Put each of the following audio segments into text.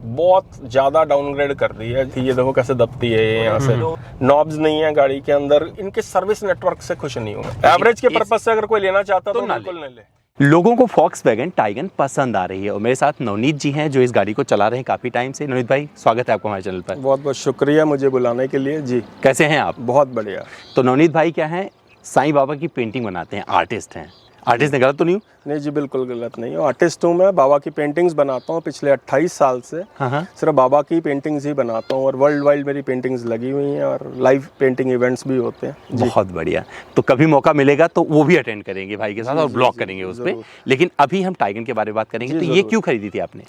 बहुत ज़्यादा डाउनग्रेड कर दी है। ये देखो कैसे दबती है ये यहाँ से, नॉब्स नहीं है गाड़ी के अंदर। इनके सर्विस नेटवर्क से खुश नहीं हूँ। एवरेज के पर्पज से अगर कोई लेना चाहता तो बिल्कुल नहीं ले। लोगों को फॉक्सवैगन टाइगन पसंद आ रही है और मेरे साथ नवनीत जी हैं जो इस गाड़ी को चला रहे हैं काफ़ी टाइम से। नवनीत भाई, स्वागत है आपको हमारे चैनल पर। बहुत बहुत शुक्रिया मुझे बुलाने के लिए जी। कैसे हैं आप? बहुत बढ़िया। तो नवनीत भाई क्या हैं, साईं बाबा की पेंटिंग बनाते हैं, आर्टिस्ट हैं। आर्टिस्ट ने गलत तो नहीं हूँ? नहीं जी, बिल्कुल गलत नहीं हूँ। आर्टिस्ट हूँ मैं, बाबा की पेंटिंग्स बनाता हूँ पिछले 28 साल से। हाँ। सिर्फ बाबा की पेंटिंग्स ही बनाता हूँ और वर्ल्ड वाइड मेरी पेंटिंग्स लगी हुई हैं और लाइव पेंटिंग इवेंट्स भी होते हैं जी। बहुत बढ़िया। तो कभी मौका मिलेगा तो वो भी अटेंड करेंगे भाई के साथ और ब्लॉग करेंगे उस पर। लेकिन अभी हम टाइगन के बारे में बात करेंगे। तो ये क्यों खरीदी थी आपने?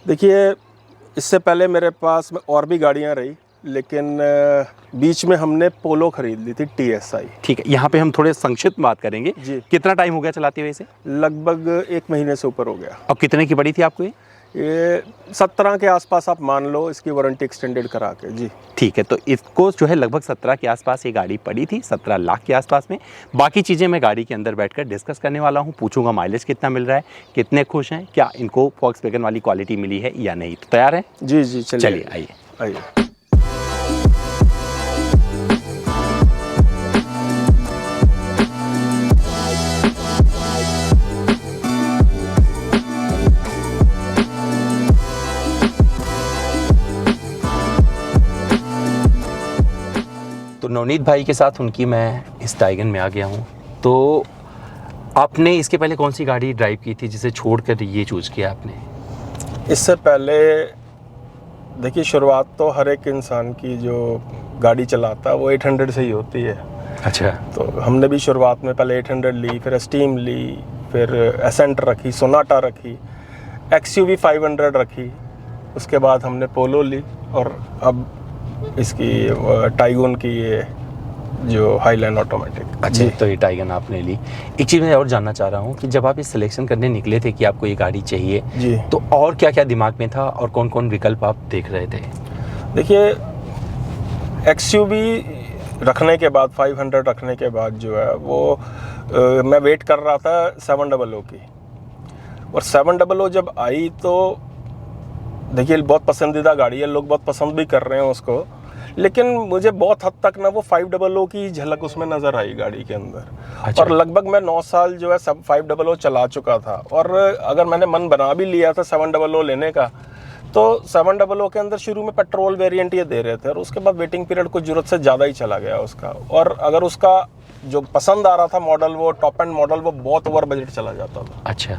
देखिए, इससे पहले मेरे पास और भी गाड़ियाँ रही, लेकिन बीच में हमने पोलो खरीद ली थी TSI। ठीक है, यहाँ पे हम थोड़े संक्षिप्त बात करेंगे जी। कितना टाइम हो गया चलाते हुए इसे? लगभग 1 महीने से ऊपर हो गया। अब कितने की पड़ी थी आपको ये 17 के आसपास आप मान लो, इसकी वारंटी एक्सटेंडेड करा के जी। ठीक है, तो इसको जो है लगभग 17 के आसपास ये गाड़ी पड़ी थी, 17 लाख के आसपास में। बाकी चीज़ें मैं गाड़ी के अंदर बैठकर डिस्कस करने वाला हूँ। पूछूंगा माइलेज कितना मिल रहा है, कितने खुश हैं, क्या इनको फॉक्सवैगन वाली क्वालिटी मिली है या नहीं। तो तैयार हैं? जी जी, चलिए आइए। तो नवनीत भाई के साथ उनकी मैं इस टाइगन में आ गया हूँ। तो आपने इसके पहले कौन सी गाड़ी ड्राइव की थी जिसे छोड़कर ये चूज़ किया आपने? इससे पहले देखिए, शुरुआत तो हर एक इंसान की जो गाड़ी चलाता है वो 800 से ही होती है। अच्छा। तो हमने भी शुरुआत में पहले 800 ली, फिर एस्टीम ली, फिर एसेंट रखी, सोनाटा रखी, XUV 500 रखी, उसके बाद हमने पोलो ली और अब इसकी टाइगन की ये जो हाईलाइन ऑटोमेटिक। अच्छा, तो ये टाइगन आपने ली। एक चीज़ मैं और जानना चाह रहा हूँ कि जब आप ये सिलेक्शन करने निकले थे कि आपको ये गाड़ी चाहिए जी, तो और क्या क्या दिमाग में था और कौन कौन विकल्प आप देख रहे थे? देखिए, XUV रखने के बाद, 500 रखने के बाद जो है वो मैं वेट कर रहा था 700 की। और 700 जब आई तो देखिए, बहुत पसंदीदा गाड़ी है, लोग बहुत पसंद भी कर रहे हैं उसको, लेकिन मुझे बहुत हद तक ना वो 500 की झलक उसमें नज़र आई गाड़ी के अंदर। अच्छा। और लगभग मैं 9 साल जो है सब 500 चला चुका था और अगर मैंने मन बना भी लिया था 700 लेने का, तो 700 के अंदर शुरू में पेट्रोल वेरिएंट ये दे रहे थे और उसके बाद वेटिंग पीरियड कुछ ज़रूरत से ज़्यादा ही चला गया उसका। और अगर उसका जो पसंद आ रहा था मॉडल, वो टॉप एंड मॉडल, वो बहुत ओवर बजट चला जाता था। अच्छा,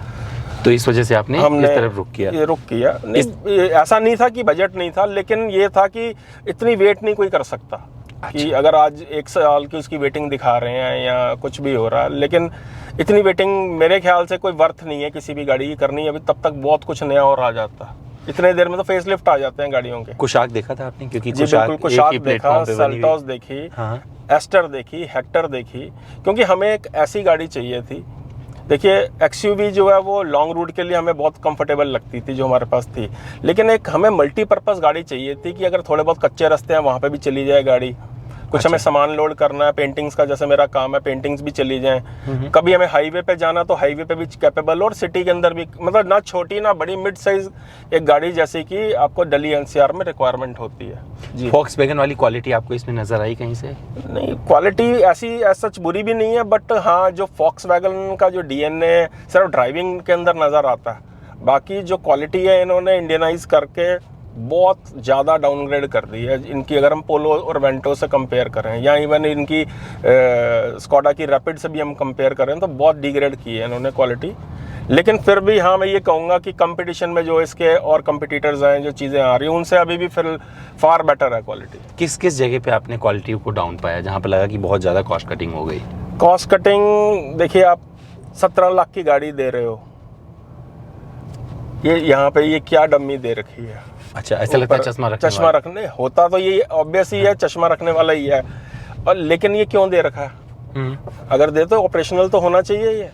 तो इस वजह से हमने इस तरफ रुक किया। ये रुक किया नहीं, ऐसा नहीं था कि बजट नहीं था, लेकिन ये था कि इतनी वेट नहीं कोई कर सकता। अच्छा। कि अगर आज 1 साल की उसकी वेटिंग दिखा रहे हैं या कुछ भी हो रहा है, लेकिन इतनी वेटिंग मेरे ख्याल से कोई वर्थ नहीं है किसी भी गाड़ी की करनी। अभी तब तक बहुत कुछ नया और आ जाता, इतने देर में तो फेस लिफ्ट आ जाते हैं गाड़ियों के। कुशाक देखा था आपने? क्योंकि कुशाक देखा, सेल्टॉस देखी, एस्टर देखी, हेक्टर देखी, क्योंकि हमें एक ऐसी गाड़ी चाहिए थी। देखिए, XUV जो है वो लॉन्ग रूट के लिए हमें बहुत कंफर्टेबल लगती थी जो हमारे पास थी, लेकिन एक हमें मल्टीपर्पज़ गाड़ी चाहिए थी कि अगर थोड़े बहुत कच्चे रास्ते हैं वहाँ पे भी चली जाए गाड़ी। कुछ अच्छा। हमें सामान लोड करना है, पेंटिंग्स का जैसे मेरा काम है, पेंटिंग्स भी चली जाएं। कभी हमें हाईवे पे जाना तो हाईवे पे भी कैपेबल, और सिटी के अंदर भी, मतलब ना छोटी ना बड़ी, मिड साइज एक गाड़ी जैसी कि आपको दिल्ली NCR में रिक्वायरमेंट होती है जी। फॉक्सवैगन वाली क्वालिटी आपको इसमें नजर आई कहीं से? नहीं, क्वालिटी ऐसी सच बुरी भी नहीं है, बट हाँ, जो फॉक्सवैगन का जो DNA सिर्फ ड्राइविंग के अंदर नज़र आता है। बाकी जो क्वालिटी है इन्होंने इंडियनाइज करके बहुत ज़्यादा डाउनग्रेड कर दी है इनकी। अगर हम पोलो और वेंटो से कंपेयर करें या इवन इनकी स्कोडा की रैपिड से भी हम कंपेयर करें तो बहुत डिग्रेड की है इन्होंने क्वालिटी। लेकिन फिर भी हाँ, मैं ये कहूँगा कि कंपटीशन में जो इसके और कंपटीटर्स हैं, जो चीज़ें आ रही हैं, उनसे अभी भी फिर फार बेटर है क्वालिटी। किस किस जगह पे आपने क्वालिटी को डाउन पाया जहाँ पे लगा कि बहुत ज़्यादा कॉस्ट कटिंग हो गई? कॉस्ट कटिंग देखिए, आप 17 लाख की गाड़ी दे रहे हो, ये यहाँ पे ये क्या डम्मी दे रखी है। अच्छा, ऐसा लगता है चश्मा रखने होता तो ये ऑब्वियस ही है, चश्मा रखने वाला ही है। और लेकिन ये क्यों दे रखा है? अगर दे तो ऑपरेशनल तो होना चाहिए ये।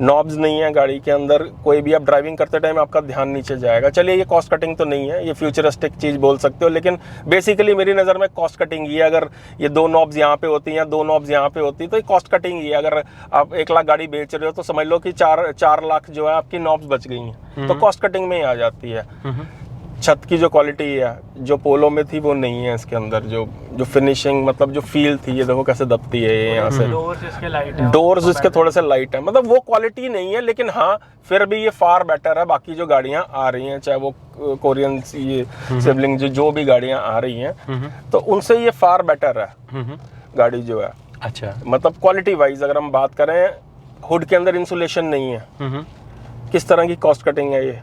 नॉब्स नहीं है गाड़ी के अंदर, कोई भी आप ड्राइविंग करते टाइम आपका ध्यान नीचे जाएगा। चलिए, ये कॉस्ट कटिंग तो नहीं है, ये फ्यूचरिस्टिक चीज़ बोल सकते हो, लेकिन बेसिकली मेरी नज़र में कॉस्ट कटिंग ही है। अगर ये 2 नॉब्स यहाँ पे होती हैं या 2 नॉब्स यहाँ पे होती तो ये कॉस्ट कटिंग ही है। अगर आप 1 लाख गाड़ी बेच रहे हो तो समझ लो कि 4 लाख जो है आपकी नॉब्स बच गई हैं, तो कॉस्ट कटिंग में ही आ जाती है। छत की जो क्वालिटी है जो पोलो में थी वो नहीं है इसके अंदर। जो फिनिशिंग मतलब जो फील थी, ये देखो कैसे दबती है ये यहाँ से। डोर्स इसके लाइट है, डोर्स इसके थोड़े से लाइट है, मतलब वो क्वालिटी नहीं है, लेकिन हाँ फिर भी ये फार बेटर है बाकी जो गाड़ियाँ आ रही हैं, चाहे वो कोरियन ये सिबलिंग जो भी गाड़ियाँ आ रही हैं, तो उनसे ये फार बेटर है गाड़ी जो है। अच्छा, मतलब क्वालिटी वाइज अगर हम बात करें, हुड के अंदर इंसुलेशन नहीं है। किस तरह की कॉस्ट कटिंग है ये।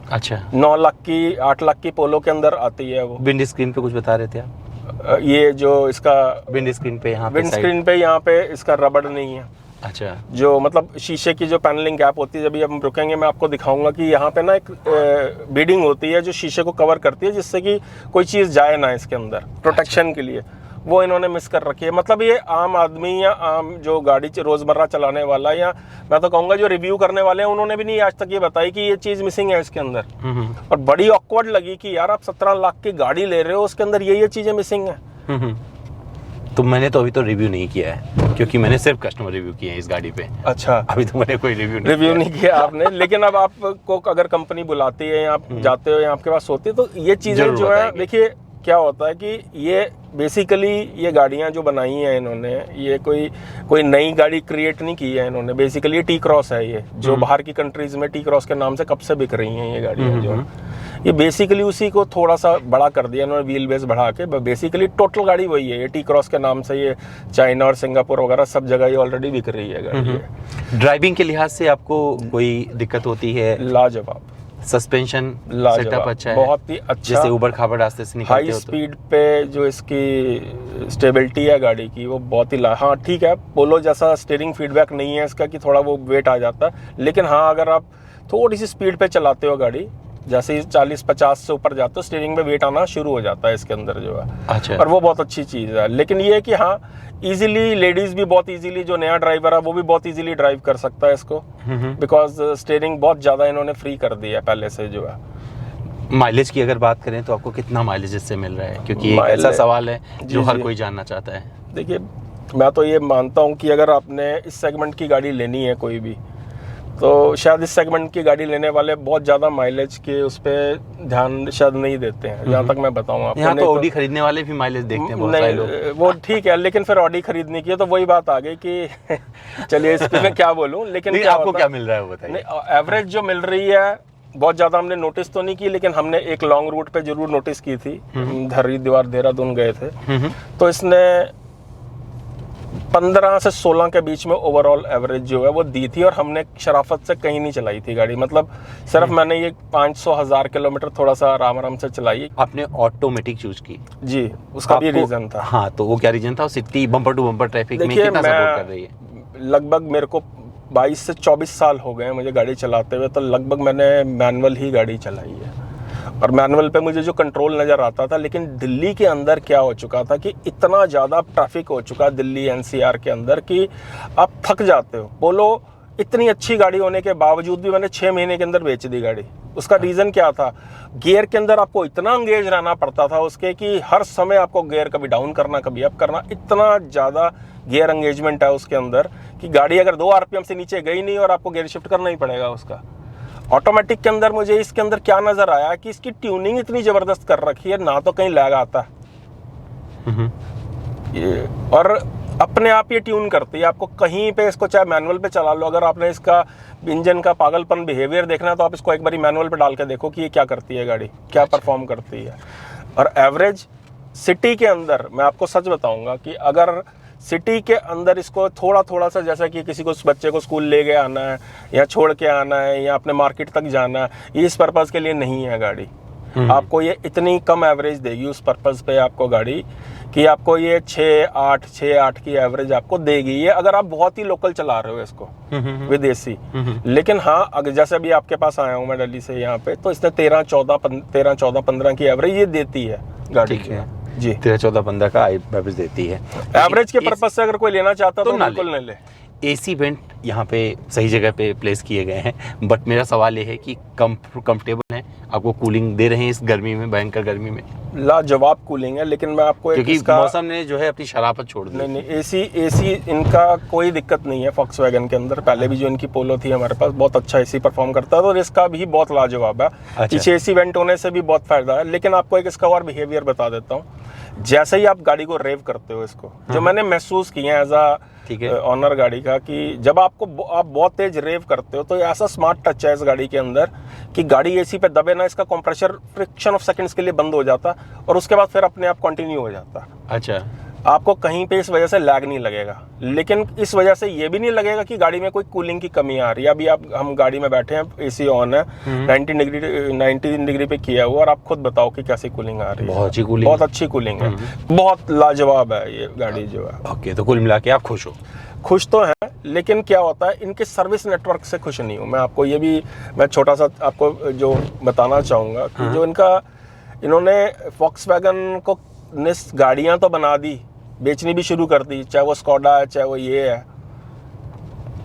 अच्छा, 9 लाख की 8 लाख की पोलो के अंदर आती है वो। विंड स्क्रीन पे कुछ बता रहे थे आप? ये जो इसका विंड स्क्रीन पे यहाँ पे विंड स्क्रीन पे यहाँ पे इसका रबड़ नहीं है। अच्छा, जो मतलब शीशे की जो पैनलिंग गैप होती है, जब भी हम रुकेंगे मैं आपको दिखाऊंगा कि यहाँ पे ना एक बीडिंग होती है जो शीशे को कवर करती है, जिससे कि कोई चीज़ जाए ना इसके अंदर, प्रोटेक्शन के लिए। वो इन्होंने मिस कर रखी है। मतलब ये आम आदमी या आम जो गाड़ी रोज़मर्रा चलाने वाला, या मैं तो कहूँगा जो रिव्यू करने वाले हैं, उन्होंने भी नहीं आज तक ये बताई कि ये चीज़ मिसिंग है इसके अंदर। और बड़ी ऑकवर्ड लगी कि यार आप 17 लाख की गाड़ी ले रहे हो, उसके अंदर ये चीज़ें मिसिंग है। तो मैंने तो अभी तो रिव्यू नहीं किया है, क्योंकि मैंने सिर्फ कस्टमर रिव्यू किए हैं इस गाड़ी पे। अच्छा, अभी तो मैंने कोई रिव्यू नहीं किया आपने। लेकिन अब आपको अगर कंपनी बुलाती है या आप जाते हो या आपके पास होती है, तो ये चीज़ें जो है, देखिए क्या होता है कि ये बेसिकली ये गाड़ियां जो बनाई हैं इन्होंने, ये कोई नई गाड़ी क्रिएट नहीं की है इन्होंने। बेसिकली टी क्रॉस है ये, जो बाहर की कंट्रीज में टी क्रॉस के नाम से कब से बिक रही हैं ये गाड़ियां। जो ये बेसिकली उसी को थोड़ा सा बड़ा कर दिया इन्होंने, व्हील बेस बढ़ा के। बेसिकली टोटल गाड़ी वही है, ये टी क्रॉस के नाम से ये चाइना और सिंगापुर वगैरह सब जगह ये ऑलरेडी बिक रही है गाड़ी। ड्राइविंग के लिहाज से आपको कोई दिक्कत होती है? लाजवाब। सस्पेंशन सेटअप अच्छा है, बहुत ही अच्छा। जैसे ऊबड़ खाबड़ रास्ते से निकलते हो हाई स्पीड पे जो इसकी स्टेबिलिटी है गाड़ी की, वो बहुत ही हाँ ठीक है, पोलो जैसा स्टीयरिंग फीडबैक नहीं है इसका कि थोड़ा वो वेट आ जाता है। लेकिन हाँ, अगर आप थोड़ी सी स्पीड पे चलाते हो गाड़ी, जैसे ही 40-50 से ऊपर जाते हो, स्टीयरिंग में वेट आना शुरू हो जाता है इसके अंदर जो है। अच्छा, और वो बहुत अच्छी चीज़ है। लेकिन ये है कि हाँ, इजीली लेडीज भी बहुत इजीली, जो नया ड्राइवर है वो भी बहुत इजीली ड्राइव कर सकता है इसको, बिकॉज स्टीयरिंग बहुत ज़्यादा इन्होंने फ्री कर दी है पहले से जो है। माइलेज की अगर बात करें तो आपको कितना माइलेज इससे मिल रहा है, क्योंकि एक ऐसा सवाल है जो हर कोई जानना चाहता है। देखिए, मैं तो ये मानता हूँ कि अगर आपने इस सेगमेंट की गाड़ी लेनी है कोई भी, तो शायद इस सेगमेंट की गाड़ी लेने वाले बहुत ज़्यादा माइलेज के उस पर ध्यान शायद नहीं देते हैं, जहाँ तक मैं बताऊँ आपको। यहाँ तो ऑडी खरीदने वाले भी माइलेज देखते हैं बहुत सारे लोग। वो ठीक है, लेकिन फिर ऑडी खरीदने की है तो वही बात आ गई कि चलिए इस पे मैं क्या बोलूँ। लेकिन आपको क्या मिल रहा है वो बताइए। एवरेज जो मिल रही है बहुत ज़्यादा हमने नोटिस तो नहीं की, लेकिन हमने एक लॉन्ग रूट पे जरूर नोटिस की थी। हरिद्वार देहरादून गए थे, तो इसने 15 से 16 के बीच में ओवरऑल एवरेज जो है वो दी थी। और हमने शराफत से कहीं नहीं चलाई थी गाड़ी, मतलब सिर्फ मैंने ये 500,000 किलोमीटर थोड़ा सा आराम आराम से चलाई। आपने ऑटोमेटिक चूज की जी, उसका भी रीजन था। हाँ, तो वो क्या रीजन था? City bumper to bumper traffic में कितना सपोर्ट कर रही है? लगभग मेरे को 22 से 24 साल हो गए मुझे गाड़ी चलाते हुए, तो लगभग मैंने मैनुअल ही गाड़ी चलाई है। और मैनुअल पे मुझे जो कंट्रोल नज़र आता था, लेकिन दिल्ली के अंदर क्या हो चुका था कि इतना ज़्यादा ट्रैफिक हो चुका दिल्ली एनसीआर के अंदर कि आप थक जाते हो। पोलो इतनी अच्छी गाड़ी होने के बावजूद भी मैंने 6 महीने के अंदर बेच दी गाड़ी। उसका रीज़न क्या था? गियर के अंदर आपको इतना एंगेज रहना पड़ता था उसके कि हर समय आपको गियर कभी डाउन करना कभी अप करना, इतना ज़्यादा गियर एंगेजमेंट है उसके अंदर कि गाड़ी अगर 2 RPM से नीचे गई नहीं और आपको गियर शिफ्ट करना ही पड़ेगा उसका। ऑटोमेटिक के अंदर मुझे इसके अंदर क्या नज़र आया कि इसकी ट्यूनिंग इतनी ज़बरदस्त कर रखी है, ना तो कहीं लैग आता और अपने आप ये ट्यून करती है। आपको कहीं पे इसको चाहे मैनुअल पे चला लो, अगर आपने इसका इंजन का पागलपन बिहेवियर देखना है तो आप इसको एक बारी मैनुअल पे डाल के देखो कि ये क्या करती है गाड़ी, क्या परफॉर्म करती है। और एवरेज सिटी के अंदर मैं आपको सच बताऊंगा कि अगर सिटी के अंदर इसको थोड़ा थोड़ा सा, जैसा कि किसी को बच्चे को स्कूल ले के आना है या छोड़ के आना है या अपने मार्केट तक जाना है, ये इस पर्पज़ के लिए नहीं है गाड़ी। आपको ये इतनी कम एवरेज देगी उस पर्पज़ पे आपको गाड़ी कि आपको ये 6-8 की एवरेज आपको देगी ये, अगर आप बहुत ही लोकल चला रहे हो इसको, विदेशी। लेकिन हाँ, अगर जैसे अभी आपके पास आया हूँ मैं दिल्ली से यहाँ पे, तो इसने 13-14-15 की एवरेज ये देती है गाड़ी है जी। 13-14-15 का एवरेज देती है। एवरेज के पर्पज से अगर कोई लेना चाहता तो बिल्कुल न ले। एसी वेंट यहाँ पे सही जगह पे प्लेस किए गए हैं, बट मेरा सवाल ये है कि कंफर्टेबल है, आपको कूलिंग दे रहे हैं इस गर्मी में, भयंकर गर्मी में? लाजवाब कूलिंग है, लेकिन मैं आपको एक क्योंकि मौसम ने जो है अपनी शराफत छोड़ दी। नहीं, एसी इनका कोई दिक्कत नहीं है Volkswagen के अंदर। पहले भी जो इनकी पोलो थी हमारे पास, बहुत अच्छा एसी परफॉर्म करता है, और इसका भी बहुत लाजवाब है। पीछे एसी वेंट होने से भी बहुत फायदा है। लेकिन आपको एक इसका और बिहेवियर बता देता हूँ। जैसे ही आप गाड़ी को रेव करते हो, इसको जो मैंने महसूस किया है एज अ ऑनर गाड़ी का, कि जब आप बहुत तेज रेव करते हो तो ऐसा स्मार्ट टच है इस गाड़ी के अंदर कि गाड़ी एसी पे दबे ना, इसका कंप्रेसर फ्रिक्शन ऑफ सेकंड्स के लिए बंद हो जाता और उसके बाद फिर अपने आप कंटिन्यू हो जाता। अच्छा, आपको कहीं पे इस वजह से लैग नहीं लगेगा, लेकिन इस वजह से ये भी नहीं लगेगा कि गाड़ी में कोई कूलिंग की कमी आ रही है। अभी हम गाड़ी में बैठे हैं, एसी ऑन है, 19 डिग्री पे किया हुआ, और आप खुद बताओ कि कैसी कूलिंग आ रही है। बहुत अच्छी कूलिंग है, बहुत लाजवाब है ये गाड़ी जो है। ओके, तो कुल मिला के आप खुश हो? खुश तो हैं, लेकिन क्या होता है, इनके सर्विस नेटवर्क से खुश नहीं हूँ मैं। आपको ये भी मैं छोटा सा आपको जो बताना चाहूँगा कि जो इन्होंने Volkswagen को गाड़ियाँ तो बना दी, बेचनी भी शुरू कर दी, चाहे वो स्कोडा है, चाहे वो ये है,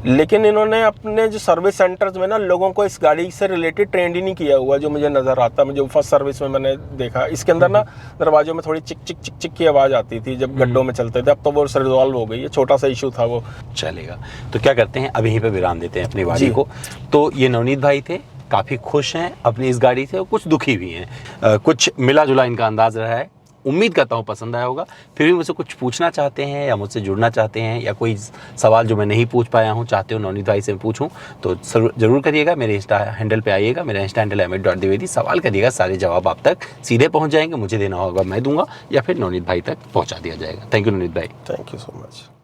लेकिन इन्होंने अपने जो सर्विस सेंटर्स में ना लोगों को इस गाड़ी से रिलेटेड ट्रेंड ही नहीं किया हुआ, जो मुझे नज़र आता। मुझे फर्स्ट सर्विस में मैंने देखा, इसके अंदर ना दरवाजों में थोड़ी चिक चिक चिक चिक की आवाज़ आती थी जब गड्ढों में चलते थे। अब तो वो रिजॉल्व हो गई है, छोटा सा इशू था वो। चलेगा, तो क्या करते हैं, अब यहीं पे विराम देते हैं अपनी गाड़ी को। तो ये नवनीत भाई थे, काफ़ी खुश हैं अपनी इस गाड़ी से और कुछ दुखी भी हैं। कुछ मिला जुला इनका अंदाज रहा है, उम्मीद करता हूँ पसंद आया होगा। फिर भी मुझसे कुछ पूछना चाहते हैं या मुझसे जुड़ना चाहते हैं, या कोई सवाल जो मैं नहीं पूछ पाया हूँ चाहते हो नवनीत भाई से पूछूं, तो ज़रूर करिएगा। मेरे इंस्टा हैंडल पे आइएगा, मेरा इंस्टा हैंडल amit.dwivedi। सवाल करिएगा, सारे जवाब आप तक सीधे पहुँच जाएंगे। मुझे देना होगा मैं दूंगा, या फिर नवनीत भाई तक पहुँचा दिया जाएगा। थैंक यू नवनीत भाई। Thank you so much.